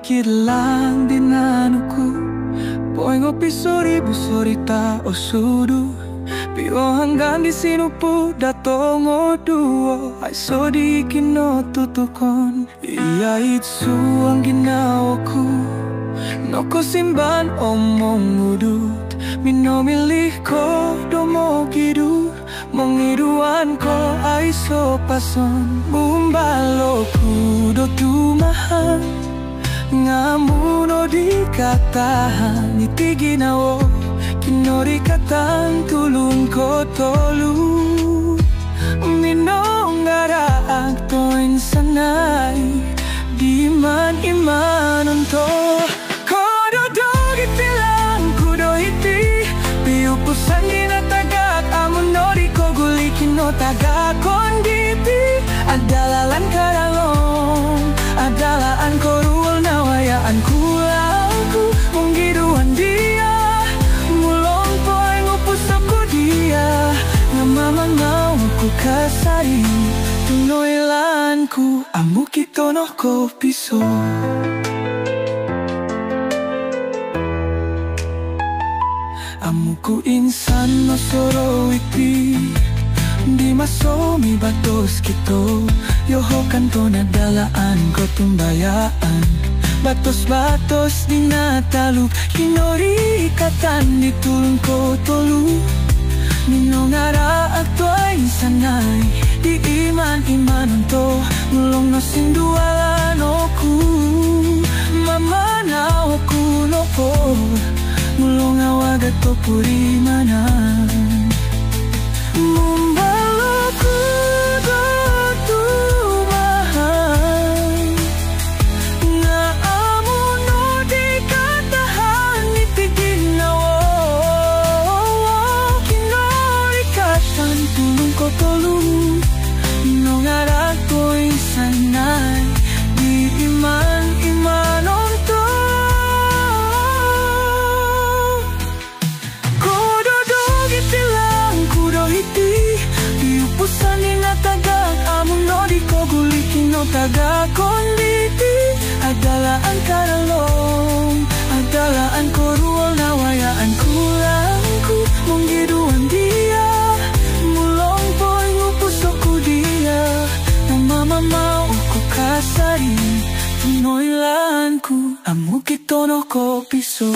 sedikit lang dinanuku. Poingo pisoribu sorita o sudu. Pio hanggang di sino po datongo duo. Ay so di kinotutukon. Iya itsu ang ginawa ko. No ko simban omong udut. Minomilih ko domogidu. Mengiduan ko ay so pason. Bumbalo ku do tumahan. Ngamuno di katahan. Iti ginawa kinori katang tulung ko tolu. Minong ngaraang toin sanay. Di man imanon to. Kodo dogi tilang kudo iti. Piupusan ginatagak amon nori ko gulikin no taga konditi. Adalalan karalong. Adalaan ko ruwal na wayaan kulangku. Munggiduan dia. Mamangau ku kasari tunoilanku amu kito no ko piso. Amu ku insan no soro iti di masomi batos kito. Yoho kanto na dalaan ko tumbayaan. Batos-batos di nataluk kinori ikatan ditulung ko tolu. Minong ngara at ay sanay. Di iman-imanon to. Mulong no sindualan ku. Mamanaw ku no po. Mulong awagat to purimanan. Mumbalo ku do tumahan. Nga amo no di katahan. Iti ginawa tulung ko tolong. Nongarak ko'y sanay. Di iman-imanon to. Kododog iti lang kudo iti. Iupusan ni natagak amon no di ko gulikin no taga konditi. Adalaan karalong. Adalaan ko ruwal na wayaan kulangku. Munggiduan dia. Mamamau ku kasari tunoilanku amu kito no ko piso.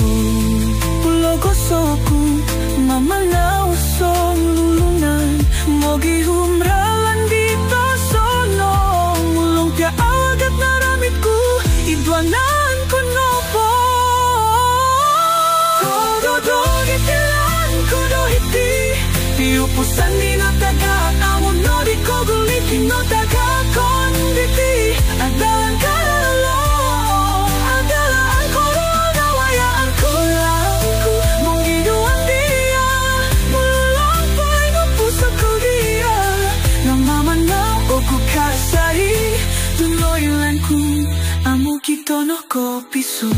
Pulo gosoku mamanau song lulungan. Mogi humralan dito sono. Mulong pia awagat naramitku. Idwanan ko no po. Kododog itilan kudo iti. Piupusan di natagak amon no di ko gulitin no taga konditi. Adalan karalong. Adalaan ko ruwal na wayaan kulangku. Munggiduan dia. Mulong po'y puso ko dia. Namamanaw o ku kasari. Tuloylanku amu kito no ko piso.